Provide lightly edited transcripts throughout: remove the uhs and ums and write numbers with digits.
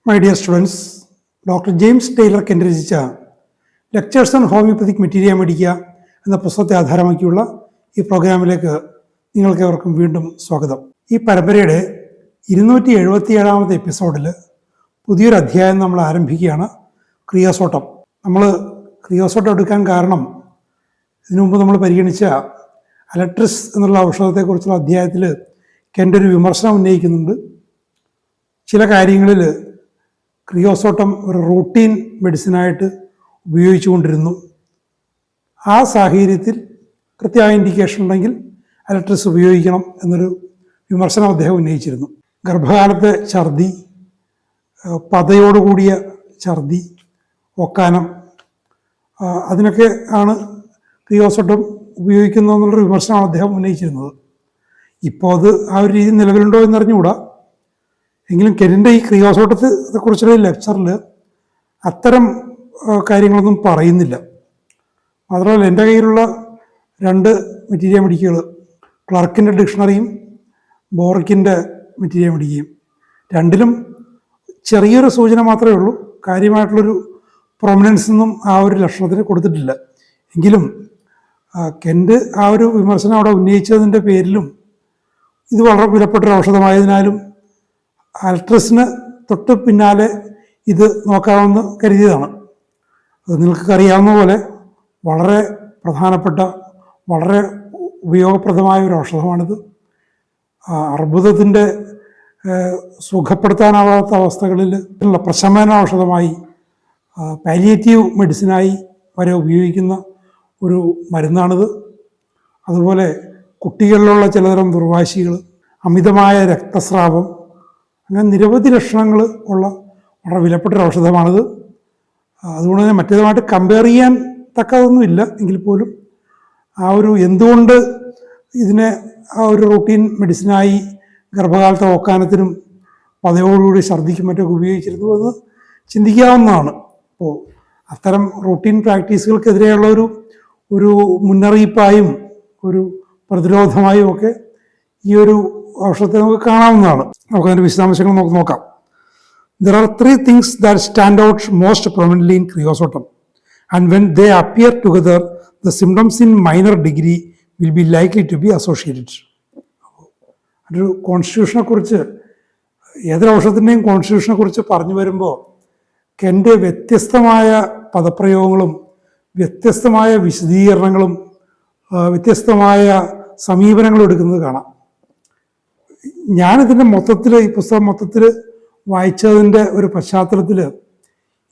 My dear students, doctor James Tyler Kent രചിച്ച lectures on homoeopathic materia medica എന്ന പുസ്തകത്തെ ആധാരമാക്കിയുള്ള ഈ പ്രോഗ്രാമിലേക്ക് നിങ്ങൾക്കേവർക്കും വീണ്ടും സ്വാഗതം. ഈ പരമ്പരയുടെ 277 എപ്പിസോഡിൽ പുതിയൊരു അധ്യായം നമ്മൾ ആരംഭിക്കുകയാണ്. ക്രിയോസോട്ടം. നമ്മൾ ക്രിയോസോട്ടം എടുക്കാൻ കാരണം ഇതിനു മുമ്പ് നമ്മൾ പരിഗണിച്ച അലട്രിസ് എന്നുള്ള ഔഷധത്തെക്കുറിച്ചുള്ള അധ്യായത്തിൽ കെൻ്റ് ഒരു വിമർശനം ഉന്നയിക്കുന്നുണ്ട്. ചില കാര്യങ്ങളിൽ ക്രിയോസോട്ടം ഒരു റൂട്ടീൻ മെഡിസിനായിട്ട് ഉപയോഗിച്ചുകൊണ്ടിരുന്നു. ആ സാഹചര്യത്തിൽ കൃത്യമായ ഇൻഡിക്കേഷൻ ഉണ്ടെങ്കിൽ അലട്രിസ് ഉപയോഗിക്കണം എന്നൊരു വിമർശനം അദ്ദേഹം ഉന്നയിച്ചിരുന്നു. ഗർഭകാലത്തെ ഛർദി, പതയോടുകൂടിയ ഛർദി, ഒക്കാനം, അതിനൊക്കെ ആണ് ക്രിയോസോട്ടം ഉപയോഗിക്കുന്നതെന്നുള്ളൊരു വിമർശനമാണ് അദ്ദേഹം ഉന്നയിച്ചിരുന്നത്. ഇപ്പോൾ അത് ആ ഒരു രീതി നിലവിലുണ്ടോ എന്നറിഞ്ഞുകൂടാ. എങ്കിലും കെൻ്റിൻ്റെ ഈ ക്രിയോസോട്ടത്തെ കുറിച്ചുള്ള ലെക്ചറിൽ അത്തരം കാര്യങ്ങളൊന്നും പറയുന്നില്ല. മാത്രമല്ല, എൻ്റെ കയ്യിലുള്ള 2 മെറ്റീരിയ മെഡിക്കകൾ, ക്ലർക്കിൻ്റെ ഡിക്ഷണറിയും ബോറിക്കിൻ്റെ മെറ്റീരിയ മെഡിക്കയും, രണ്ടിലും ചെറിയൊരു സൂചന മാത്രമേ ഉള്ളൂ. കാര്യമായിട്ടുള്ളൊരു പ്രൊമിനൻസ് ഒന്നും ആ ഒരു ലക്ഷണത്തിന് കൊടുത്തിട്ടില്ല. എങ്കിലും കെൻ്റ് ആ ഒരു വിമർശനം അവിടെ ഉന്നയിച്ചതിൻ്റെ പേരിലും ഇത് വളരെ വിലപ്പെട്ടൊരു ഔഷധമായതിനാലും അലട്രിസിന് തൊട്ട് പിന്നാലെ ഇത് നോക്കാമെന്ന് കരുതിയതാണ്. അത് നിങ്ങൾക്ക് അറിയാവുന്ന പോലെ വളരെ പ്രധാനപ്പെട്ട, വളരെ ഉപയോഗപ്രദമായ ഒരു ഔഷധമാണിത്. അർബുദത്തിൻ്റെ സുഖപ്പെടുത്താനാവാത്ത അവസ്ഥകളിൽ ഉള്ള പ്രശമന ഔഷധമായി, പാലിയേറ്റീവ് മെഡിസിനായി വരെ ഉപയോഗിക്കുന്ന ഒരു മരുന്നാണിത്. അതുപോലെ കുട്ടികളിലുള്ള ചിലതരം ദുർവാശികൾ, അമിതമായ രക്തസ്രാവം, അങ്ങനെ നിരവധി ലക്ഷണങ്ങൾ ഉള്ള വളരെ വിലപ്പെട്ടൊരു ഔഷധമാണിത്. അതുകൊണ്ട് തന്നെ മറ്റേതുമായിട്ട് കമ്പയർ ചെയ്യാൻ തക്കതൊന്നുമില്ല. എങ്കിൽ പോലും ആ ഒരു എന്തുകൊണ്ട് ഇതിനെ ആ ഒരു റൂട്ടീൻ മെഡിസിനായി ഗർഭകാലത്തെ ഓക്കാനത്തിനും പതയോടുകൂടി ഛർദിക്കും മറ്റൊക്കെ ഉപയോഗിച്ചിരുന്നു എന്ന് ചിന്തിക്കാവുന്നതാണ്. അപ്പോൾ അത്തരം റൂട്ടീൻ പ്രാക്ടീസുകൾക്കെതിരെയുള്ള ഒരു മുന്നറിയിപ്പായും ഒരു പ്രതിരോധമായും ഒക്കെ ഈ ഒരു ഔഷധത്തെ നമുക്ക് കാണാവുന്നതാണ്. നമുക്കതിൻ്റെ വിശദാംശങ്ങൾ നോക്കാം. There are 3 things that stand out most prominently in Creosotum, and when they appear together, the symptoms in minor degree will be likely to be associated. ഒരു കോൺസ്റ്റിറ്റ്യൂഷനെ കുറിച്ച്, ഏതൊരു ഔഷധത്തിൻ്റെയും കോൺസ്റ്റിറ്റ്യൂഷനെ കുറിച്ച് പറഞ്ഞു വരുമ്പോൾ കെൻ്റ് വ്യത്യസ്തമായ പദപ്രയോഗങ്ങളും വ്യത്യസ്തമായ വിശദീകരണങ്ങളും വ്യത്യസ്തമായ സമീപനങ്ങളും എടുക്കുന്നത് കാണാം. ഞാനിതിൻ്റെ ഈ പുസ്തകം മൊത്തത്തിൽ വായിച്ചതിൻ്റെ ഒരു പശ്ചാത്തലത്തിൽ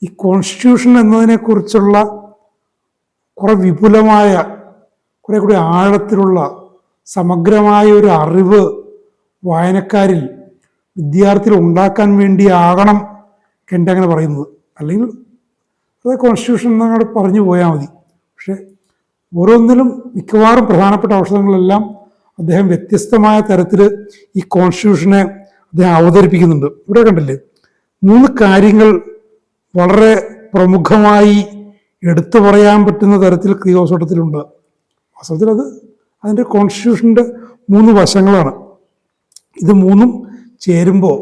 ഈ കോൺസ്റ്റിറ്റ്യൂഷൻ എന്നതിനെക്കുറിച്ചുള്ള കുറെ വിപുലമായ, കുറെ കൂടി ആഴത്തിലുള്ള സമഗ്രമായ ഒരു അറിവ് വായനക്കാരിൽ, വിദ്യാർത്ഥികൾ ഉണ്ടാക്കാൻ വേണ്ടിയാകണം കെൻ്റ് അങ്ങനെ പറയുന്നത്. അല്ലെങ്കിൽ അത് കോൺസ്റ്റിറ്റ്യൂഷൻ എന്നങ്ങോട്ട് പറഞ്ഞു പോയാൽ മതി. പക്ഷെ ഓരോന്നിലും മിക്കവാറും പ്രധാനപ്പെട്ട ഔഷധങ്ങളെല്ലാം അദ്ദേഹം വ്യത്യസ്തമായ തരത്തിൽ ഈ കോൺസ്റ്റിറ്റ്യൂഷനെ അദ്ദേഹം അവതരിപ്പിക്കുന്നുണ്ട്. ഇവിടെ കണ്ടില്ലേ, 3 കാര്യങ്ങൾ വളരെ പ്രമുഖമായി എടുത്തു പറയാൻ പറ്റുന്ന തരത്തിൽ ക്രിയോസോട്ടത്തിലുണ്ട്. വാസ്തവത്തിൽ അതിൻ്റെ കോൺസ്റ്റിറ്റ്യൂഷൻ്റെ 3 വശങ്ങളാണ്. ഇത് 3ഉം ചേരുമ്പോൾ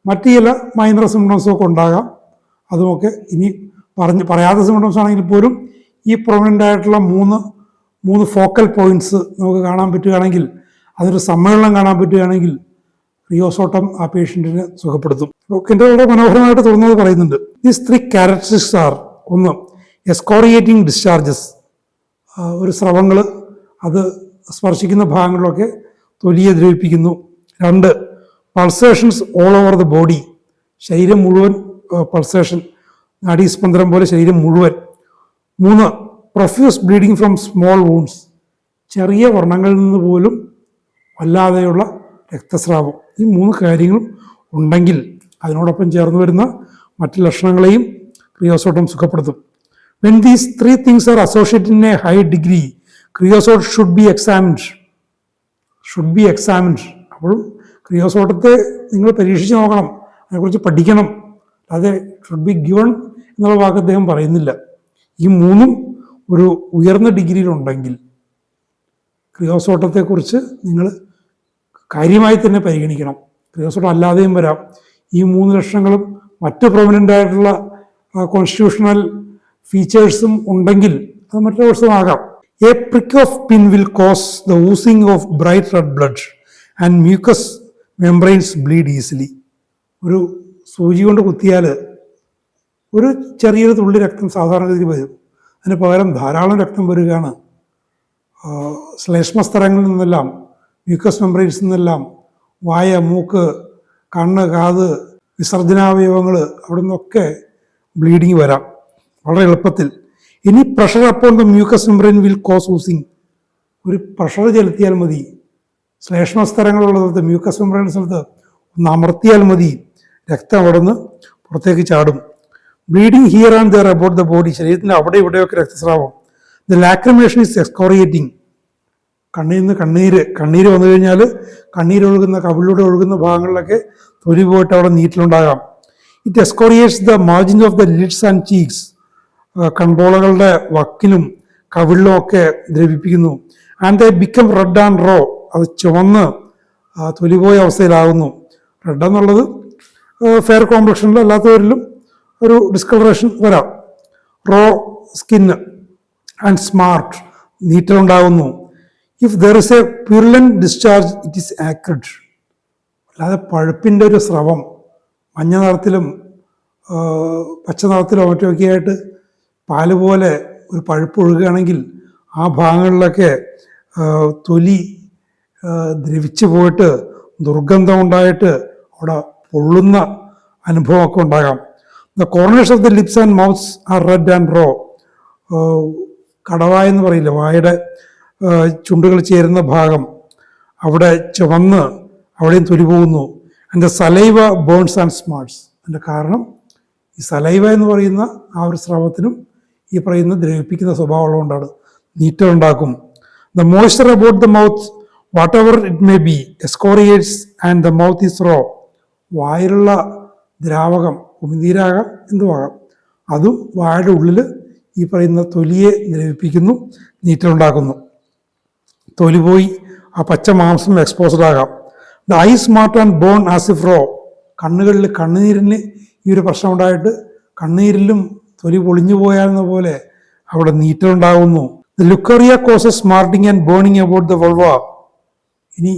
മറ്റു ചില മൈനർ സിംപ്റ്റംസൊക്കെ ഉണ്ടാകാം. അതുമൊക്കെ ഇനി പറയാത്ത സിംപ്റ്റംസ് ആണെങ്കിൽ പോലും ഈ പ്രൊമിനൻ്റ് ആയിട്ടുള്ള 3 ഫോക്കൽ പോയിന്റ്സ് നമുക്ക് കാണാൻ പറ്റുകയാണെങ്കിൽ, അതൊരു സമ്മേളനം കാണാൻ പറ്റുകയാണെങ്കിൽ ക്രിയോസോട്ടം ആ പേഷ്യൻറ്റിനെ സുഖപ്പെടുത്തും. കെൻ്റ് വളരെ മനോഹരമായിട്ട് തുറന്നത് പറയുന്നുണ്ട്. ദീസ് 3 ക്യാരക്ടറിസ്റ്റിക്സ് ആർ: 1, എസ്കോറിയേറ്റിംഗ് ഡിസ്ചാർജസ്, ഒരു സ്രവങ്ങൾ അത് സ്പർശിക്കുന്ന ഭാഗങ്ങളിലൊക്കെ തൊലിയെ ദ്രവിപ്പിക്കുന്നു. 2, pulsations all over the body, ശരീരം മുഴുവൻ പൾസേഷൻ, നാഡീസ്പന്ദനം പോലെ ശരീരം മുഴുവൻ. 3, profuse bleeding from small wounds, ചെറിയ വ്രണങ്ങളിൽ നിന്ന് പോലും വല്ലാതെയുള്ള രക്തസ്രാവം. ഈ 3 കാര്യങ്ങളും ഉണ്ടെങ്കിൽ അതിനോടൊപ്പം ചേർന്ന് വരുന്ന മറ്റ് ലക്ഷണങ്ങളെയും ക്രിയോസോട്ടം സുഖപ്പെടുത്തും. When these 3 things are associated in a high degree, creosote should be examined. അപ്പോഴും ക്രിയോസോട്ടത്തെ നിങ്ങൾ പരീക്ഷിച്ച് നോക്കണം, അതിനെക്കുറിച്ച് പഠിക്കണം. അതെ, ഷുഡ് ബി ഗിവൺ എന്നുള്ള വാക്ക് അദ്ദേഹം പറയുന്നില്ല. ഈ 3ഉം ഒരു ഉയർന്ന ഡിഗ്രിയിലുണ്ടെങ്കിൽ ക്രിയോസോട്ടത്തെക്കുറിച്ച് നിങ്ങൾ കാര്യമായി തന്നെ പരിഗണിക്കണം. ക്രിയോസോട്ടം അല്ലാതെയും വരാം. ഈ 3 ലക്ഷണങ്ങളും മറ്റ് പ്രൊമിനൻ്റ് ആയിട്ടുള്ള കോൺസ്റ്റിറ്റ്യൂഷണൽ ഫീച്ചേഴ്സും ഉണ്ടെങ്കിൽ അത് മറ്റൊരു പ്രശ്നമാകാം. A prick of pin will cause the oozing of bright red blood and mucous membranes bleed easily. ഒരു സൂചി കൊണ്ട് കുത്തിയാൽ ഒരു ചെറിയൊരു തുള്ളി രക്തം സാധാരണഗതിയിൽ വരും. അതിന് പകരം ധാരാളം രക്തം വരികയാണ്. ശ്ലേഷ്മസ്തരങ്ങളിൽ നിന്നെല്ലാം, മ്യൂക്കസ് മെംബ്രെയിൻസിൽ നിന്നെല്ലാം, വായ, മൂക്ക്, കണ്ണ്, കാത്, വിസർജനാവയവങ്ങൾ, അവിടെ നിന്നൊക്കെ ബ്ലീഡിങ് വരാം വളരെ എളുപ്പത്തിൽ. ഇനി pressure upon the mucous membrane will cause oozing. ഒരു പ്രഷർ ചെലുത്തിയാൽ മതി, ശ്ലേഷ്മസ്തരങ്ങളുള്ള സ്ഥലത്ത്, മ്യൂക്കസ് മെംബ്രെയിൻ സ്ഥലത്ത് ഒന്ന് അമർത്തിയാൽ മതി, രക്തം അവിടെ നിന്ന് പുറത്തേക്ക് ചാടും. Bleeding here and there about the body. ശരീരത്തിൻ്റെ അവിടെ ഇവിടെയൊക്കെ രക്തസ്രാവം. The lacrimation is excoriating. കണ്ണിൽ നിന്ന് കണ്ണീര് വന്നു കഴിഞ്ഞാൽ കണ്ണീരൊഴുകുന്ന, കവിളിലൂടെ ഒഴുകുന്ന ഭാഗങ്ങളിലൊക്കെ തൊലി പോയിട്ട് അവിടെ നീറ്റിലുണ്ടാകാം. It excoriates the margin of the lids and cheeks. കൺപോളകളുടെ വക്കിലും കവിളിലും ഒക്കെ ദ്രവിപ്പിക്കുന്നു. And the become red and raw. അത് ചുവന്ന് തൊലി പോയ അവസ്ഥയിലാകുന്നു. റെഡ് എന്നുള്ളത് ഫെയർ കോംപ്ലക്ഷനിലും അല്ലാത്തവരിലും ഒരു ഡിസ്കളറേഷൻ വരാം. റോ സ്കിന്ന് ആൻഡ് സ്മാർട്ട്, നീറ്റലുണ്ടാകുന്നു. If there is a purulent discharge it is acrid. അല്ലാതെ പഴുപ്പിൻ്റെ ഒരു സ്രവം മഞ്ഞ നിറത്തിലും പച്ച നിറത്തിലോ മറ്റൊക്കെ ആയിട്ട് പാല് പോലെ ഒരു പഴുപ്പ് ഒഴുകുകയാണെങ്കിൽ ആ ഭാഗങ്ങളിലൊക്കെ തൊലി ദ്രവിച്ചു പോയിട്ട് ദുർഗന്ധം ഉണ്ടായിട്ട് അവിടെ പൊള്ളുന്ന അനുഭവമൊക്കെ ഉണ്ടാകാം. The corners of the lips and mouths are red and raw. കടവായ എന്ന് പറയില്ല, വായുടെ ചുണ്ടുകൾ ചേരുന്ന ഭാഗം അവിടെ ചുവന്ന് അവിടെയും തൊലി പോകുന്നു. And the saliva burns and smarts. അതിൻ്റെ കാരണം ഈ സലൈവ എന്ന് പറയുന്ന ആ ഒരു സ്രവത്തിനും ഈ പറയുന്ന ദ്രവിപ്പിക്കുന്ന സ്വഭാവമുള്ളതുകൊണ്ടാണ്. നീറ്റലുണ്ടാക്കും. The moisture about the mouth what ever it may be excoriates and the mouth is raw. വായിലുള്ള ദ്രാവകം, ഉമിനീരാകാം, എന്തുമാകാം, അതും വായുടെ ഉള്ളിൽ ഈ പറയുന്ന തൊലിയെ ദ്രവിപ്പിക്കുന്നു, നീറ്റലുണ്ടാക്കുന്നു. തൊലി പോയി ആ പച്ച മാംസം എക്സ്പോസ്ഡ് ആകാം. The eye smart and burn as if raw. കണ്ണുകളിൽ കണ്ണുനീരിന് ഈ ഒരു പ്രശ്നം ഉണ്ടായിട്ട് കണ്ണീരിലും തൊലി പൊളിഞ്ഞു പോയാലെന്ന പോലെ അവിടെ നീറ്റലുണ്ടാകുന്നു. The leucorrhoea causes smarting and burning about the vulva. ഇനി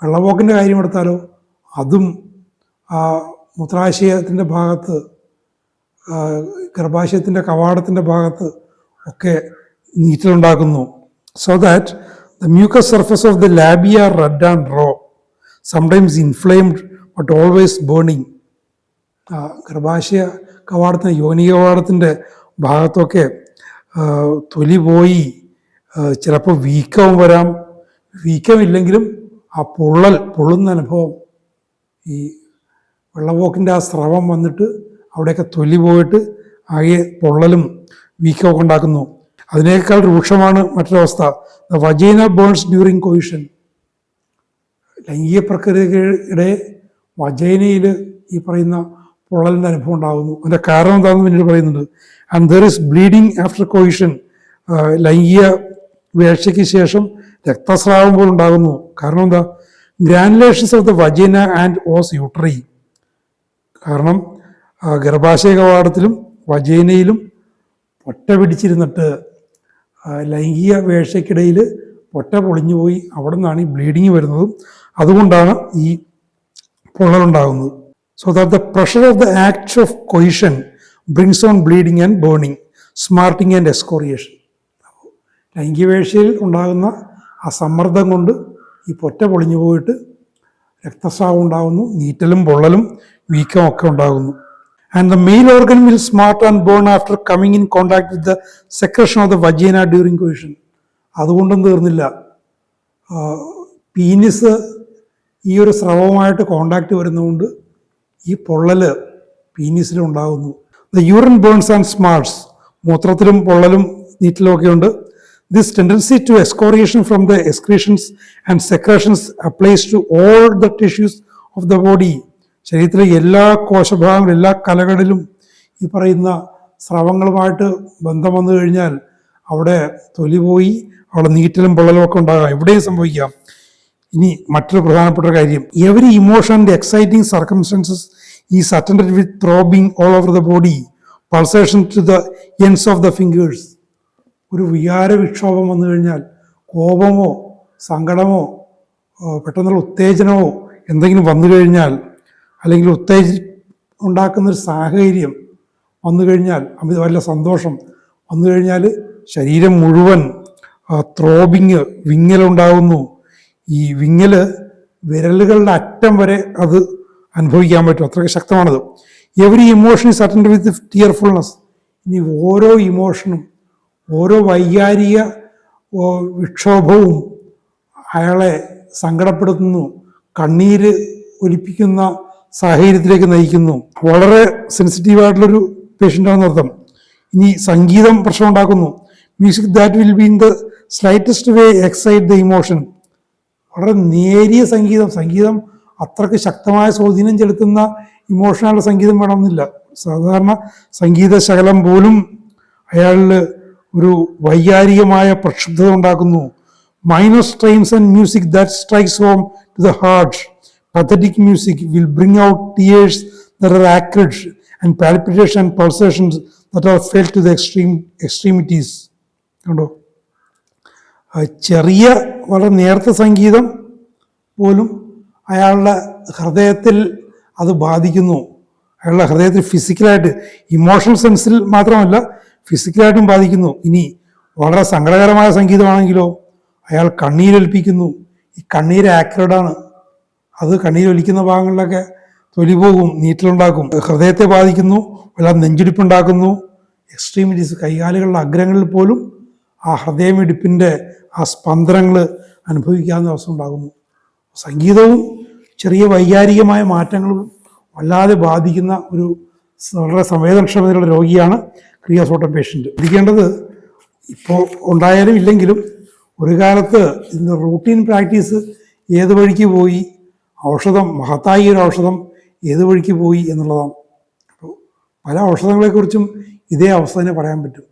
വെള്ളപ്പോക്കിൻ്റെ കാര്യം എടുത്താലോ, അതും മൂത്രാശയത്തിൻ്റെ ഭാഗത്ത്, ഗർഭാശയത്തിൻ്റെ കവാടത്തിൻ്റെ ഭാഗത്ത് ഒക്കെ നീറ്റലുണ്ടാക്കുന്നു. So that the mucous surface of the labia are red and raw, sometimes inflamed but always burning. ഗർഭാശയ കവാടത്തിൻ്റെ, യോനി കവാടത്തിൻ്റെ ഭാഗത്തൊക്കെ തൊലി പോയി ചിലപ്പോൾ വീക്കവും വരാം. വീക്കമില്ലെങ്കിലും ആ പൊള്ളുന്ന അനുഭവം, ഈ വെള്ളപ്പോക്കിൻ്റെ ആ സ്രവം വന്നിട്ട് അവിടെയൊക്കെ തൊലി പോയിട്ട് ആകെ പൊള്ളലും വീക്കമൊക്കെ ഉണ്ടാക്കുന്നു. അതിനേക്കാൾ രൂക്ഷമാണ് മറ്റൊരവസ്ഥ. The vagina burns during coition. ലൈംഗിക പ്രക്രിയയുടെ വജൈനയിൽ ഈ പറയുന്ന പൊള്ളലിൻ്റെ അനുഭവം ഉണ്ടാകുന്നു. അതിൻ്റെ കാരണം എന്താണെന്ന് പിന്നീട് പറയുന്നുണ്ട്. And there is bleeding after coition. ലൈംഗിക വീഴ്ചയ്ക്ക് ശേഷം രക്തസ്രാവം പോലും ഉണ്ടാകുന്നു. കാരണം എന്താ? Granulations of the vagina and os uteri. കാരണം ഗർഭാശയ കവാടത്തിലും വജൈനയിലും പൊട്ട പിടിച്ചിരുന്നിട്ട് ലൈംഗിക വീഴ്ചയ്ക്കിടയിൽ പൊട്ട പൊളിഞ്ഞു പോയി അവിടെ നിന്നാണ് ഈ ബ്ലീഡിങ് വരുന്നതും അതുകൊണ്ടാണ് ഈ പൊള്ളലുണ്ടാകുന്നത്. So that the pressure of the act of coition brings on bleeding and burning, smarting and excoriation. ലൈംഗിക വീഴ്ചയിൽ ഉണ്ടാകുന്ന ആ സമ്മർദ്ദം കൊണ്ട് ഈ പൊറ്റ പൊളിഞ്ഞു പോയിട്ട് രക്തസ്രാവം ഉണ്ടാകുന്നു, നീറ്റലും പൊള്ളലും വീക്കവും ഒക്കെ ഉണ്ടാകുന്നു. And the male organ will smart and burn after coming in contact with the secretion of the vagina during coition. അതുകൊണ്ടും തീർന്നില്ല. പീനിസ് ഈ ഒരു സ്രവവുമായിട്ട് കോണ്ടാക്ട് വരുന്നതുകൊണ്ട് ഈ പൊള്ളല് പീനിസിലും ഉണ്ടാകുന്നു. The urine burns and smarts. മൂത്രത്തിലും പൊള്ളലും നീറ്റിലും ഒക്കെ ഉണ്ട്. This tendency to excoriation from the excretions and secretions applies to all the tissues of the body. ശരീരത്തിലെ എല്ലാ കോശഭാഗങ്ങളും എല്ലാ കലകളിലും ഈ പറയുന്ന സ്രവങ്ങളുമായിട്ട് ബന്ധം വന്നു കഴിഞ്ഞാൽ അവിടെ തൊലി പോയി അവിടെ നീറ്റലും പൊള്ളലും ഒക്കെ ഉണ്ടാകാം, എവിടെയും സംഭവിക്കാം. ഇനി മറ്റൊരു പ്രധാനപ്പെട്ട കാര്യം, every emotion and exciting circumstances is attended with throbbing all over the body, pulsation to the ends of the fingers. ഒരു വികാര വിക്ഷോഭം വന്നു കഴിഞ്ഞാൽ, കോപമോ സങ്കടമോ പെട്ടെന്നുള്ള ഉത്തേജനമോ എന്തെങ്കിലും വന്നു കഴിഞ്ഞാൽ, അല്ലെങ്കിൽ ഉണ്ടാക്കുന്നൊരു സാഹചര്യം വന്നു കഴിഞ്ഞാൽ, വല്ല സന്തോഷം വന്നു കഴിഞ്ഞാൽ ശരീരം മുഴുവൻ ത്രോബിങ്, വിങ്ങലുണ്ടാകുന്നു. ഈ വിങ്ങൽ വിരലുകളുടെ അറ്റം വരെ അത് അനുഭവിക്കാൻ പറ്റും, അത്രയ്ക്ക് ശക്തമാണത്. എവറി ഇമോഷൻ ഈസ് അറ്റൻഡ് വിത്ത് ടിയർഫുൾനെസ്. ഇനി ഓരോ ഇമോഷനും, ഓരോ വൈകാരിക വിക്ഷോഭവും അയാളെ സങ്കടപ്പെടുത്തുന്നു, കണ്ണീര് ഒലിപ്പിക്കുന്ന സാഹചര്യത്തിലേക്ക് നയിക്കുന്നു. വളരെ സെൻസിറ്റീവായിട്ടുള്ളൊരു പേഷ്യൻ്റാണെന്ന് അർത്ഥം. ഇനി സംഗീതം പ്രശ്നം ഉണ്ടാക്കുന്നു. Music that will be in the slightest way excite the emotion. വളരെ നേരിയ സംഗീതം അത്രയ്ക്ക് ശക്തമായ സ്വാധീനം ചെലുത്തുന്ന ഇമോഷണൽ സംഗീതം വേണമെന്നില്ല. സാധാരണ സംഗീത ശകലം പോലും അയാളിൽ ഒരു വൈകാരികമായ പ്രക്ഷുബ്ധത ഉണ്ടാക്കുന്നു. Minor strains and music that strikes home to the heart. Pathetic music will bring out tears that are acrid and palpitation and pulsations that are felt to the extremities. കണ്ടോ, ചെറിയ വളരെ നേർത്ത സംഗീതം പോലും അയാളുടെ ഹൃദയത്തിൽ അത് ബാധിക്കുന്നു. അയാളുടെ ഹൃദയത്തിൽ ഫിസിക്കലായിട്ട്, ഇമോഷണൽ സെൻസിൽ മാത്രമല്ല ഫിസിക്കലായിട്ടും ബാധിക്കുന്നു. ഇനി വളരെ സങ്കടകരമായ സംഗീതമാണെങ്കിലോ അയാൾ കണ്ണീരൊലിപ്പിക്കുന്നു. ഈ കണ്ണീര് ആക്രിഡാണ്. അത് കണ്ണീരൊലിക്കുന്ന ഭാഗങ്ങളിലൊക്കെ തൊലി പോകും, നീറ്റലുണ്ടാക്കും, ഹൃദയത്തെ ബാധിക്കുന്നു, വല്ലാതെ നെഞ്ചിടിപ്പുണ്ടാക്കുന്നു. എക്സ്ട്രീമിറ്റീസ്, കൈകാലുകളുടെ അഗ്രങ്ങളിൽ പോലും ആ ഹൃദയമിടിപ്പിൻ്റെ ആ സ്പന്ദനങ്ങൾ അനുഭവിക്കാവുന്ന അവസ്ഥ ഉണ്ടാകുന്നു. സംഗീതവും ചെറിയ വൈകാരികമായ മാറ്റങ്ങളും വല്ലാതെ ബാധിക്കുന്ന ഒരു വളരെ സംവേദനക്ഷമതയുള്ള രോഗിയാണ് ക്രിയോസോട്ടം പേഷ്യൻ്റ്. ശ്രദ്ധിക്കേണ്ടത്, ഇപ്പോൾ ഉണ്ടായാലും ഇല്ലെങ്കിലും ഒരു കാലത്ത് ഇതിൻ്റെ റൂട്ടീൻ പ്രാക്ടീസ് ഏത് വഴിക്ക് പോയി, മഹത്തായ ഒരു ഔഷധം ഏത് വഴിക്ക് പോയി എന്നുള്ളതാണ്. അപ്പോൾ പല ഔഷധങ്ങളെക്കുറിച്ചും ഇതേ അവസ്ഥ തന്നെ പറയാൻ പറ്റും.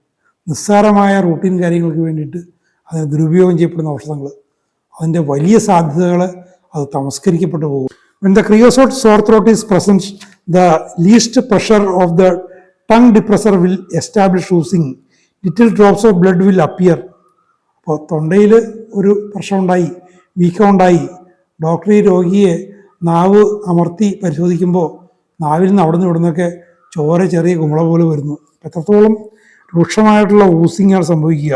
നിസ്സാരമായ റൂട്ടീൻ കാര്യങ്ങൾക്ക് വേണ്ടിയിട്ട് അതിന് ദുരുപയോഗം ചെയ്യപ്പെടുന്ന ഔഷധങ്ങൾ, അതിൻ്റെ വലിയ സാധ്യതകൾ അത് തമസ്കരിക്കപ്പെട്ടു പോകും. When the creosote sore throat is present, the least pressure of the tongue depressor will establish oozing. Little drops of blood will appear. അപ്പോൾ തൊണ്ടയിൽ ഒരു പ്രശ്നമുണ്ടായി, വീക്കമുണ്ടായി, ഡോക്ടർ ഈ രോഗിയെ നാവ് അമർത്തി പരിശോധിക്കുമ്പോൾ നാവിൽ നിന്ന് അവിടെ നിന്ന് ഇവിടുന്നൊക്കെ ചോര ചെറിയ കുമ്പള പോലെ വരുന്നു. എത്രത്തോളം രൂക്ഷമായിട്ടുള്ള ഊസിങ്ങാണ് സംഭവിക്കുക.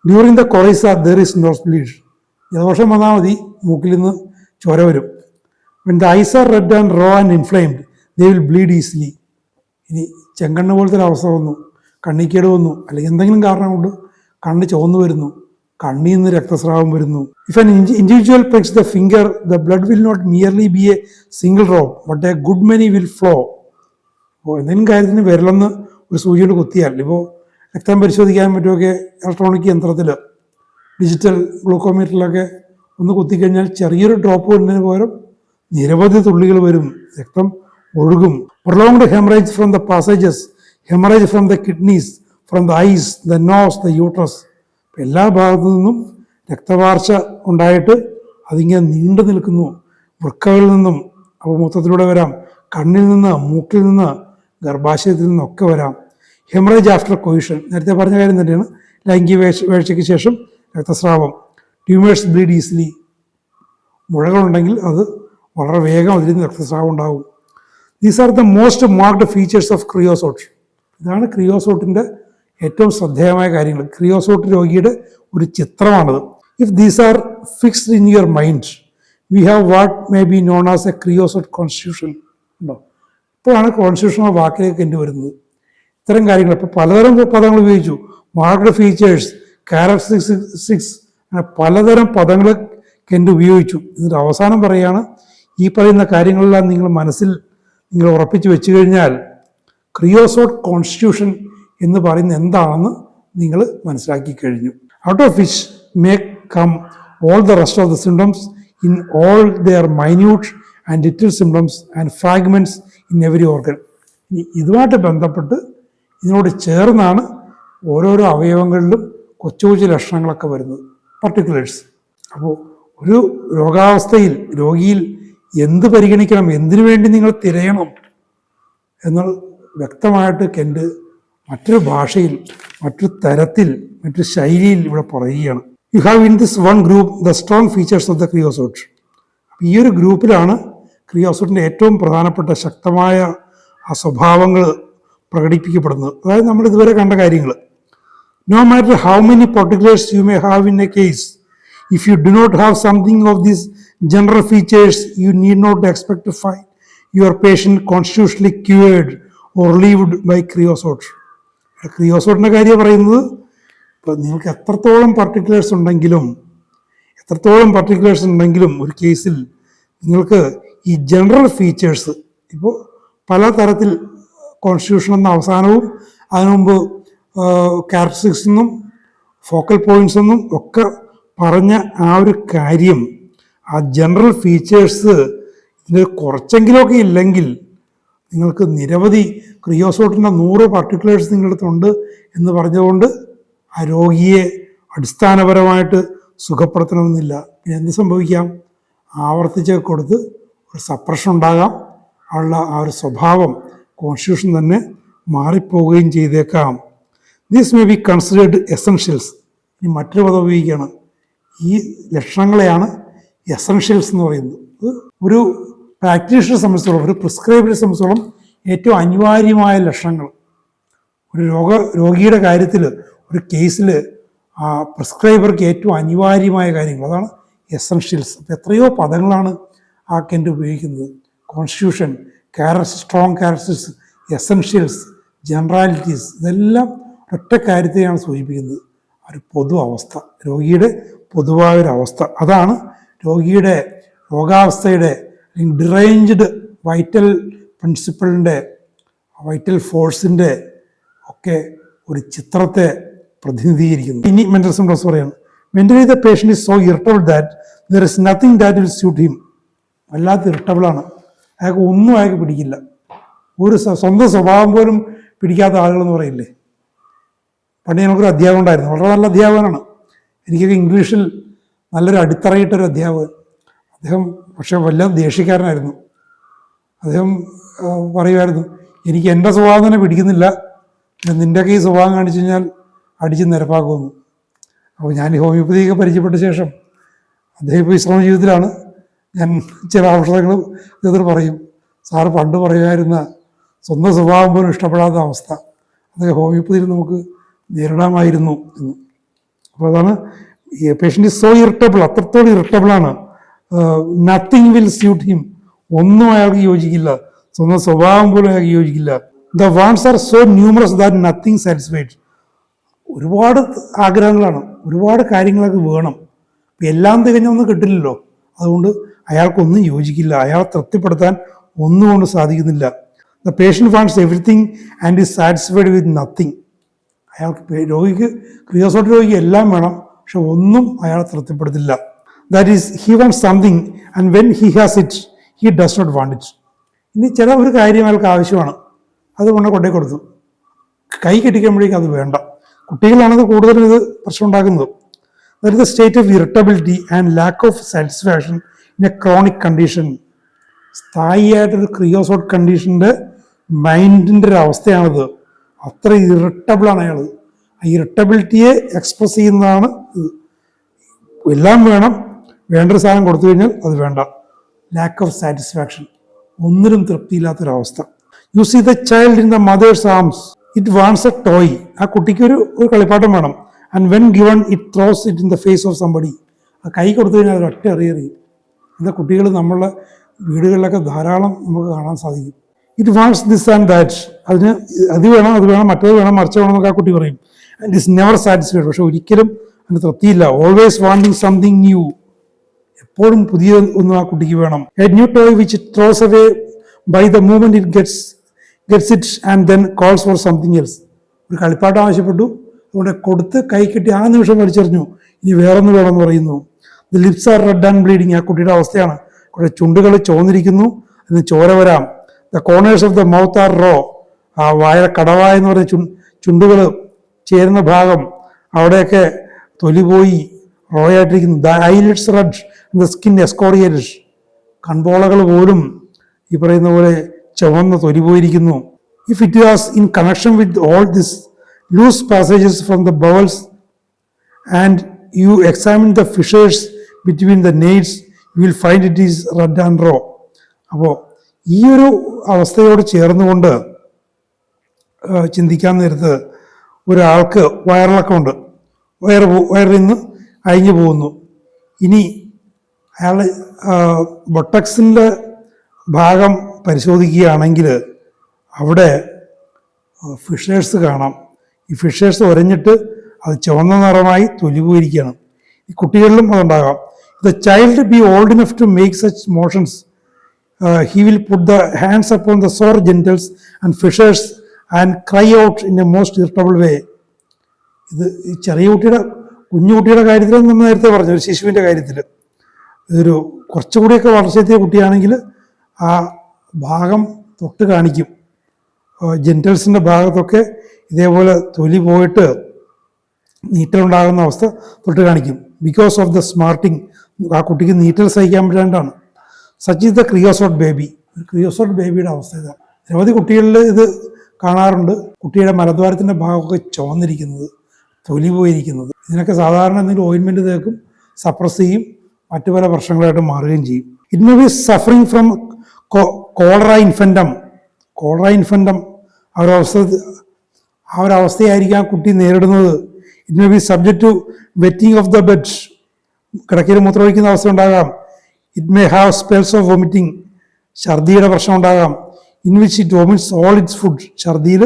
During the coryza there is nose bleed. ജലദോഷം വന്നാൽ മതി, മൂക്കിൽ നിന്ന് ചോര വരും. When the eyes are red and raw and inflamed they will bleed easily. ഇനി ചെങ്കണ്ണ് പോലത്തെ ഒരു അവസ്ഥ വന്നു, കണ്ണിക്കേട് വന്നു, അല്ലെങ്കിൽ എന്തെങ്കിലും കാരണം കൊണ്ട് കണ്ണ് ചുവന്നു വരുന്നു, കണ്ണിൽ നിന്ന് രക്തസ്രാവം വരുന്നു. If an individual pricks the finger the blood will not merely be a single drop but a good many will flow. അപ്പോൾ എന്തെങ്കിലും കാര്യത്തിന് വിരലൊന്ന് ഒരു സൂചി കൊണ്ട് കുത്തിയാൽ, ഇപ്പോൾ രക്തം പരിശോധിക്കാൻ പറ്റുമൊക്കെ ഇലക്ട്രോണിക് യന്ത്രത്തിൽ, ഡിജിറ്റൽ ഗ്ലൂക്കോമീറ്ററിലൊക്കെ ഒന്ന് കുത്തിക്കഴിഞ്ഞാൽ ചെറിയൊരു ഡ്രോപ്പ് വരുന്നതിന് പകരം നിരവധി തുള്ളികൾ വരും, രക്തം ഒഴുകും. Prolonged haemorrhage from the passages, haemorrhage from the kidneys, from the eyes, the nose, the uterus. എല്ലാ ഭാഗത്തു നിന്നും രക്തവാർച്ച ഉണ്ടായിട്ട് അതിങ്ങനെ നീണ്ടു നിൽക്കുന്നു. വൃക്കകളിൽ നിന്നും, അപ്പോൾ മൊത്തത്തിലൂടെ വരാം, കണ്ണിൽ നിന്ന്, മൂക്കിൽ നിന്ന്, ഗർഭാശയത്തിൽ നിന്നൊക്കെ വരാം. ഹെമറേജ് ആഫ്റ്റർ കൊയിഷൻ, നേരത്തെ പറഞ്ഞ കാര്യം തന്നെയാണ്. ലൈംഗിക വീഴ്ചയ്ക്ക് ശേഷം രക്തസ്രാവം. ട്യൂമേഴ്സ് ബ്ലീഡ് ഈസിലി, മുഴകളുണ്ടെങ്കിൽ അത് വളരെ വേഗം അതിൽ നിന്ന് രക്തസ്രാവം ഉണ്ടാകും. These are the most marked features of creosote. ഇതാണ് ക്രിയോസോട്ടിൻ്റെ ഏറ്റവും ശ്രദ്ധേയമായ കാര്യങ്ങൾ. ക്രിയോസോട്ട് രോഗിയുടെ ഒരു ചിത്രമാണത്. If these are fixed in your mind we have what may be known as a creosote constitution. ഉണ്ടോ, ഇപ്പോഴാണ് കോൺസ്റ്റിറ്റ്യൂഷൻ എന്ന വാക്കിലേക്ക് എൻ്റെ വരുന്നത്. ഇത്തരം കാര്യങ്ങൾ ഇപ്പോൾ പലതരം പദങ്ങൾ ഉപയോഗിച്ചു. മാർക്ഡ് ഫീച്ചേഴ്സ്, ക്യാരക്ടറിസ്റ്റിക്സ്, അങ്ങനെ പലതരം പദങ്ങൾ കെൻഡ് ഉപയോഗിച്ചു. എന്നിട്ട് അവസാനം പറയുകയാണ്, ഈ പറയുന്ന കാര്യങ്ങളെല്ലാം നിങ്ങൾ ഉറപ്പിച്ച് വെച്ചു കഴിഞ്ഞാൽ ക്രിയോസോട്ട് കോൺസ്റ്റിറ്റ്യൂഷൻ എന്ന് പറയുന്നത് എന്താണെന്ന് നിങ്ങൾ മനസ്സിലാക്കി കഴിഞ്ഞു. Out of which may come all the rest of the symptoms in all their minute and little symptoms and fragments in every organ. ഇതുമായിട്ട് ബന്ധപ്പെട്ട് ഇതിനോട് ചേർന്നാണ് ഓരോരോ അവയവങ്ങളിലും കൊച്ചു കൊച്ചു ലക്ഷണങ്ങളൊക്കെ വരുന്നത്, പർട്ടിക്കുലേഴ്സ്. അപ്പോൾ ഒരു രോഗാവസ്ഥയിൽ രോഗിയിൽ എന്ത് പരിഗണിക്കണം, എന്തിനു വേണ്ടി നിങ്ങൾ തിരയണം എന്നാൽ വ്യക്തമായിട്ട് കെന്റ് മറ്റൊരു ഭാഷയിൽ, മറ്റൊരു തരത്തിൽ, മറ്റൊരു ശൈലിയിൽ ഇവിടെ പറയുകയാണ്. You have in this one group the strong features of the creosote. ഈ ഒരു ഗ്രൂപ്പിലാണ് ക്രിയോസോട്ടിൻ്റെ ഏറ്റവും പ്രധാനപ്പെട്ട ശക്തമായ ആ സ്വഭാവങ്ങൾ പ്രകടിപ്പിക്കപ്പെടുന്നത്. അതായത് നമ്മൾ ഇതുവരെ കണ്ട കാര്യങ്ങൾ. No matter how many particulars you may have in a case, if you do not have something of these general features, you need not expect to find your patient constitutionally cured or relieved by creosote. ക്രിയോസോട്ടിൻ്റെ കാര്യം പറയുന്നത്, ഇപ്പോൾ നിങ്ങൾക്ക് എത്രത്തോളം particulars ഉണ്ടെങ്കിലും ഒരു കേസിൽ നിങ്ങൾക്ക് ഈ ജനറൽ ഫീച്ചേഴ്സ്, ഇപ്പോൾ പല തരത്തിൽ കോൺസ്റ്റിറ്റ്യൂഷൻ എന്ന അവസാനവും അതിനു മുമ്പ് ക്യാരക്ടറിസ്റ്റിക്സ് എന്നും ഫോക്കൽ പോയിന്റ്സ് എന്നും ഒക്കെ പറഞ്ഞ ആ ഒരു കാര്യം, ആ ജനറൽ ഫീച്ചേഴ്സ് ഇതിൽ കുറച്ചെങ്കിലുമൊക്കെ ഇല്ലെങ്കിൽ നിങ്ങൾക്ക് നിരവധി ക്രിയോസോട്ടിൻ്റെ 100 പർട്ടിക്കുലേഴ്സ് നിങ്ങളടുത്തുണ്ട് എന്ന് പറഞ്ഞുകൊണ്ട് ആ രോഗിയെ അടിസ്ഥാനപരമായിട്ട് സുഖപ്പെടുത്തണമെന്നില്ല. പിന്നെ എന്ത് സംഭവിക്കാം? ആവർത്തിച്ച് കൊടുത്ത് ഒരു സപ്രഷൻ ഉണ്ടാകാം, ഉള്ള ആ ഒരു സ്വഭാവം കോൺസ്റ്റിറ്റ്യൂഷൻ തന്നെ മാറിപ്പോവുകയും ചെയ്തേക്കാം. This may be considered essentials. ഇനി മറ്റൊരു പദം ഉപയോഗിക്കുകയാണ്. ഈ ലക്ഷണങ്ങളെയാണ് എസെൻഷ്യൽസ് എന്ന് പറയുന്നത്. ഒരു പ്രാക്ടീഷണറെ സംബന്ധിച്ചോളം, ഒരു പ്രിസ്ക്രൈബറെ സംബന്ധിച്ചോളം ഏറ്റവും അനിവാര്യമായ ലക്ഷണങ്ങൾ. ഒരു രോഗിയുടെ കാര്യത്തിൽ, ഒരു കേസിൽ ആ പ്രിസ്ക്രൈബർക്ക് ഏറ്റവും അനിവാര്യമായ കാര്യങ്ങൾ, അതാണ് എസെൻഷ്യൽസ്. അപ്പോൾ എത്രയോ പദങ്ങളാണ് ആ കെന്റ് ഉപയോഗിക്കുന്നത്. കോൺസ്റ്റിറ്റ്യൂഷൻ, സ്ട്രോങ് ക്യാരക്ടറിസ്റ്റിക്സ്, എസെൻഷ്യൽസ്, ജനറാലിറ്റീസ്, ഇതെല്ലാം ഒറ്റ കാര്യത്തെയാണ് സൂചിപ്പിക്കുന്നത്. ഒരു പൊതു അവസ്ഥ, രോഗിയുടെ പൊതുവായൊരവസ്ഥ. അതാണ് രോഗിയുടെ രോഗാവസ്ഥയുടെ അല്ലെങ്കിൽ ഡിറേഞ്ച്ഡ് വൈറ്റൽ പ്രിൻസിപ്പിളിൻ്റെ, വൈറ്റൽ ഫോഴ്സിൻ്റെ ഒക്കെ ഒരു ചിത്രത്തെ പ്രതിനിധീകരിക്കുന്നു. ഇനി മെൻ്റൽ സിംപ്റ്റംസ് പറയുന്നത്, mentally the patient is so irritable that there is nothing that will suit him. വല്ലാത്ത ഇറിറ്റബിളാണ്, അയാൾക്ക് ഒന്നും അയാൾക്ക് പിടിക്കില്ല. ഒരു സ്വന്തം സ്വഭാവം പോലും പിടിക്കാത്ത ആളുകളെന്ന് പറയില്ലേ. പണ്ട് ഞങ്ങൾക്കൊരു അധ്യാപകൻ ഉണ്ടായിരുന്നു, വളരെ നല്ല അധ്യാപകനാണ്. എനിക്കൊക്കെ ഇംഗ്ലീഷിൽ നല്ലൊരു അടിത്തറയിട്ടൊരു അധ്യാപകൻ. അദ്ദേഹം പക്ഷേ വല്ല ദേഷ്യക്കാരനായിരുന്നു. അദ്ദേഹം പറയുമായിരുന്നു, എനിക്ക് എൻ്റെ സ്വഭാവം തന്നെ പിടിക്കുന്നില്ല, നിൻ്റെയൊക്കെ ഈ സ്വഭാവം കാണിച്ചു കഴിഞ്ഞാൽ അടിച്ച് നിരപ്പാക്കുമെന്ന്. അപ്പോൾ ഞാൻ ഈ ഹോമിയോപ്പതിയൊക്കെ പരിചയപ്പെട്ട ശേഷം, അദ്ദേഹം ഇപ്പോൾ വിശ്രമ ജീവിതത്തിലാണ്, ഞാൻ ചില ഔഷധങ്ങൾ ഇതെതിർ പറയും, സാറ് പണ്ട് പറയുമായിരുന്ന സ്വന്തം സ്വഭാവം പോലും ഇഷ്ടപ്പെടാത്ത അവസ്ഥ അതൊക്കെ ഹോമിയോപ്പതിയിൽ നമുക്ക് നേരിടാമായിരുന്നു എന്ന്. അപ്പോൾ അതാണ് പേഷ്യൻ്റ് ഈസ് സോ ഇറിറ്റബിൾ, അത്രത്തോളം ഇറിറ്റബിളാണ്. നത്തിങ് വിൽ സ്യൂട്ട് ഹിം, ഒന്നും അയാൾക്ക് യോജിക്കില്ല, സ്വന്തം സ്വഭാവം പോലും അയാൾക്ക് യോജിക്കില്ല. The wants are so numerous that nothing satisfied. ഒരുപാട് ആഗ്രഹങ്ങളാണ്, ഒരുപാട് കാര്യങ്ങളൊക്കെ വേണം, എല്ലാം തികഞ്ഞൊന്നും കിട്ടില്ലല്ലോ. അതുകൊണ്ട് അയാൾക്കൊന്നും യോജിക്കില്ല, അയാളെ തൃപ്തിപ്പെടുത്താൻ ഒന്നും കൊണ്ട് സാധിക്കുന്നില്ല. The patient wants everything and is satisfied with nothing. അയാൾക്ക് ക്രിയോസോട്ട് രോഗിക്ക് എല്ലാം വേണം, പക്ഷെ ഒന്നും അയാളെ തൃപ്തിപ്പെടുത്തില്ല. That is he wants something and when he has it he does not want it. ഇനി ചില ഒരു കാര്യം അയാൾക്ക് ആവശ്യമാണ്, അത് കൊണ്ടേ കൊടുത്തു, കൈ കെട്ടിക്കുമ്പോഴേക്കും അത് വേണ്ട. കുട്ടികളാണത് കൂടുതലും ഇത് പ്രശ്നം ഉണ്ടാക്കുന്നത്. That is the state of irritability and lack of satisfaction in a chronic condition. സ്ഥായിയായിട്ടൊരു ക്രിയോസോട്ട് കണ്ടീഷൻ്റെ മൈൻഡിൻ്റെ ഒരു അവസ്ഥയാണിത്. അത്ര ഇറിറ്റബിളാണ് അയാൾ. ആ ഇറിറ്റബിലിറ്റിയെ എക്സ്പ്രസ് ചെയ്യുന്നതാണ് ഇത്. എല്ലാം വേണം, വേണ്ടൊരു സാധനം കൊടുത്തു കഴിഞ്ഞാൽ അത് വേണ്ട. ലാക്ക് ഓഫ് സാറ്റിസ്ഫാക്ഷൻ, ഒന്നിനും തൃപ്തിയില്ലാത്തൊരവസ്ഥ. You see the child in the mother's arms, it wants a toy. ആ കുട്ടിക്ക് ഒരു കളിപ്പാട്ടം വേണം. And when given it throws it in the face of somebody. ആ കൈ കൊടുത്തു കഴിഞ്ഞാൽ അത് ഒറ്റ എറിയും. എന്താ കുട്ടികൾ നമ്മളുടെ വീടുകളിലൊക്കെ ധാരാളം നമുക്ക് കാണാൻ സാധിക്കും. It wants this and that. അതിന് അത് വേണം, മറ്റേത് വേണം, മറിച്ച് വേണം എന്നൊക്കെ ആ കുട്ടി പറയും. And it's never satisfied. പക്ഷെ ഒരിക്കലും അതിന് തൃപ്തിയില്ല. Always wanting something new. എപ്പോഴും പുതിയ ഒന്നും ആ കുട്ടിക്ക് വേണം. A new toy which it throws away by the movement it gets it and then calls for something else. ഒരു കളിപ്പാട്ടം ആവശ്യപ്പെട്ടു, അതുകൊണ്ട് കൊടുത്ത് കൈ കെട്ടി ആ നിമിഷം വലിച്ചെറിഞ്ഞു, ഇനി വേറൊന്ന് വേണമെന്ന് പറയുന്നു. The lips are red and bleeding. ആ കുട്ടിയുടെ അവസ്ഥയാണ്. കുറെ ചുണ്ടുകൾ ചോന്നിരിക്കുന്നു, അതിന് ചോര വരാം. The corners of the mouth are raw. ആ വായ കടവായ എന്ന് പറയുന്ന ചുണ്ടുകൾ ചേരുന്ന ഭാഗം അവിടെയൊക്കെ തൊലി പോയി റോയായിട്ടിരിക്കുന്നു. The eyelids red, the skin excoriated. കൺപോളകൾ പോലും ഈ പറയുന്ന പോലെ ചുവന്ന തൊലി പോയിരിക്കുന്നു. If it was in connection with all this loose passages from the bowels and you examine the fissures between the nates you will find it is red and raw. അപ്പോൾ ഈ ഒരു അവസ്ഥയോട് ചേർന്നുകൊണ്ട് ചിന്തിക്കാൻ നേരത്ത് ഒരാൾക്ക് വയറിളക്കമുണ്ട്, വയറിൽ നിന്ന് അഴിഞ്ഞു പോകുന്നു. ഇനി അയാൾ ബൊട്ടക്സിൻ്റെ ഭാഗം പരിശോധിക്കുകയാണെങ്കിൽ അവിടെ ഫിഷേഴ്സ് കാണാം. ഈ ഫിഷേഴ്സ് ഉരഞ്ഞിട്ട് അത് ചുവന്ന നിറമായി തൊലി പോയിരിക്കുകയാണ്. ഈ കുട്ടികളിലും അതുണ്ടാകാം. The child be old enough to make such motions he will put the hands upon the sore genitals and fissures and cry out in a most irritable way. ഇത് ഈ ചെറിയ കുഞ്ഞുകുട്ടിയുടെ കാര്യത്തിൽ നമ്മൾ നേരത്തെ പറഞ്ഞു, ഒരു ശിശുവിൻ്റെ കാര്യത്തിൽ ഇതൊരു കുറച്ചുകൂടിയൊക്കെ വളർച്ചയെത്തിയ കുട്ടിയാണെങ്കിൽ ആ ഭാഗം തൊട്ട് കാണിക്കും. ജെൻറ്റൽസിൻ്റെ ഭാഗത്തൊക്കെ ഇതേപോലെ തൊലി പോയിട്ട് നീറ്റലുണ്ടാകുന്ന അവസ്ഥ തൊട്ട് കാണിക്കും. ബിക്കോസ് ഓഫ് ദ സ്മാർട്ടിങ്, ആ കുട്ടിക്ക് നീറ്റൽ സഹിക്കാൻ പറ്റാണ്ടാണ്. Such is the creosote baby. Creosote ബേബിയുടെ അവസ്ഥ ഇതാണ്. നിരവധി കുട്ടികളിൽ ഇത് കാണാറുണ്ട്. കുട്ടിയുടെ മലദ്വാരത്തിൻ്റെ ഭാഗമൊക്കെ ചുവന്നിരിക്കുന്നത്, തൊലി പോയിരിക്കുന്നത്. ഇതിനൊക്കെ സാധാരണ എന്തെങ്കിലും ഓയിൻമെൻറ്റ് തേക്കും, സപ്രസ് ചെയ്യും, മറ്റു പല പ്രശ്നങ്ങളായിട്ട് മാറുകയും ചെയ്യും. It may be suffering from cholera infantum. Cholera infantum ആ ഒരവസ്ഥയായിരിക്കും ആ കുട്ടി നേരിടുന്നത്. It may be subject to wetting of the bed. കിടക്കയിൽ മൂത്രമൊഴിക്കുന്ന അവസ്ഥ ഉണ്ടാകാം. It may have spells of vomiting. ഛർദിയുടെ പ്രശ്നം ഉണ്ടാകാം. In which it vomits all its food. ഛർദിയിൽ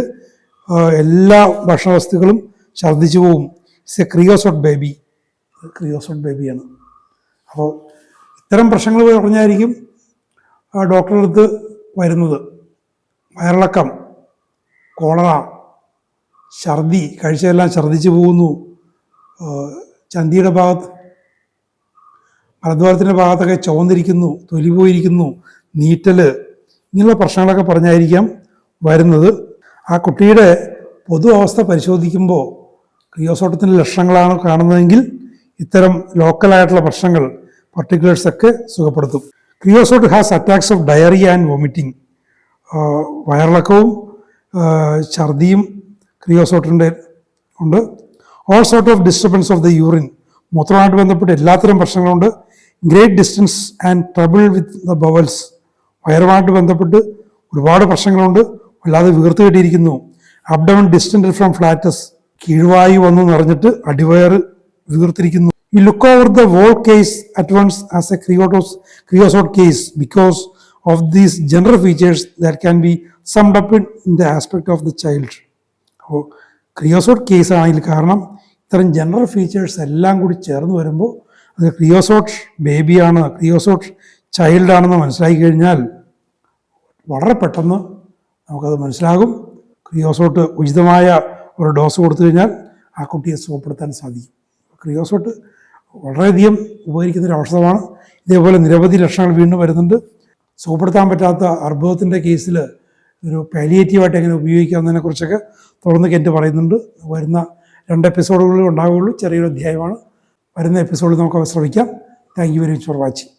എല്ലാ ഭക്ഷണവസ്തുക്കളും ഛർദിച്ചു പോവും. It's a creosote baby. Creosote ബേബിയാണ്. അപ്പോൾ ഇത്തരം പ്രശ്നങ്ങൾ പറഞ്ഞായിരിക്കും ഡോക്ടറുടെ അടുത്ത് വരുന്നത്. വയറിളക്കം, കോളറ, ഛർദി, കഴിച്ചതെല്ലാം ഛർദിച്ചു പോകുന്നു, ചന്തിയുടെ ഭാഗത്ത് മലദ്വാരത്തിൻ്റെ ഭാഗത്തൊക്കെ ചുവന്നിരിക്കുന്നു, തൊലി പോയിരിക്കുന്നു, നീറ്റല്, ഇങ്ങനെയുള്ള പ്രശ്നങ്ങളൊക്കെ പറഞ്ഞായിരിക്കാം വരുന്നത്. ആ കുട്ടിയുടെ പൊതു അവസ്ഥ പരിശോധിക്കുമ്പോൾ ക്രിയോസോട്ടത്തിൻ്റെ ലക്ഷണങ്ങളാണ് കാണുന്നതെങ്കിൽ ഇത്തരം ലോക്കലായിട്ടുള്ള പ്രശ്നങ്ങൾ, പർട്ടിക്കുലേഴ്സൊക്കെ സുഖപ്പെടുത്തും. Creosote has attacks of diarrhoea and vomiting. വയറിളക്കവും ഛർദിയും ക്രിയോസോട്ടിൻ്റെ ഉണ്ട്. All sort of disturbance of the urine. മൂത്രവുമായിട്ട് ബന്ധപ്പെട്ട് എല്ലാത്തരം പ്രശ്നങ്ങളുണ്ട്. Great distance and trouble with the bowels. വയറുമായിട്ട് ബന്ധപ്പെട്ട് ഒരുപാട് പ്രശ്നങ്ങളുണ്ട്. അല്ലാതെ വീർത്ത് കെട്ടിയിരിക്കുന്നു. Abdomen distended from flatus. കീഴ്വായു വന്ന് നിറഞ്ഞിട്ട് അടിവയറ് വീർത്തിരിക്കുന്നു. You look over the whole case at once as a creosote case because of these general features that can be summed up in the aspect of the child. അപ്പോൾ creosote case ആണെങ്കിൽ കാരണം ഇത്തരം general features എല്ലാം കൂടി ചേർന്ന് വരുമ്പോൾ അത് ക്രിയോസോട്ട് ബേബിയാണ്, ക്രിയോസോട്ട് ചൈൽഡാണെന്ന് മനസ്സിലാക്കി കഴിഞ്ഞാൽ വളരെ പെട്ടെന്ന് നമുക്കത് മനസ്സിലാകും. ക്രിയോസോട്ട് ഉചിതമായ ഒരു ഡോസ് കൊടുത്തു കഴിഞ്ഞാൽ ആ കുട്ടിയെ സുഖപ്പെടുത്താൻ സാധിക്കും. ക്രിയോസോട്ട് വളരെയധികം ഉപകരിക്കുന്നൊരു ഔഷധമാണ്. ഇതേപോലെ നിരവധി ലക്ഷണങ്ങൾ വീണ്ടും വരുന്നുണ്ട്. സുഖപ്പെടുത്താൻ പറ്റാത്ത അർബുദത്തിൻ്റെ കേസിൽ ഒരു പാലിയേറ്റീവായിട്ട് എങ്ങനെ ഉപയോഗിക്കാമെന്നതിനെ കുറിച്ചൊക്കെ തുടർന്ന് കെൻറ്റ് പറയുന്നുണ്ട്. വരുന്ന 2 എപ്പിസോഡുകളിൽ ഉണ്ടാവുകയുള്ളൂ. ചെറിയൊരു അധ്യായമാണ്. വരുന്ന എപ്പിസോഡിൽ നമുക്ക് ശ്രമിക്കാം. Thank you very much for watching.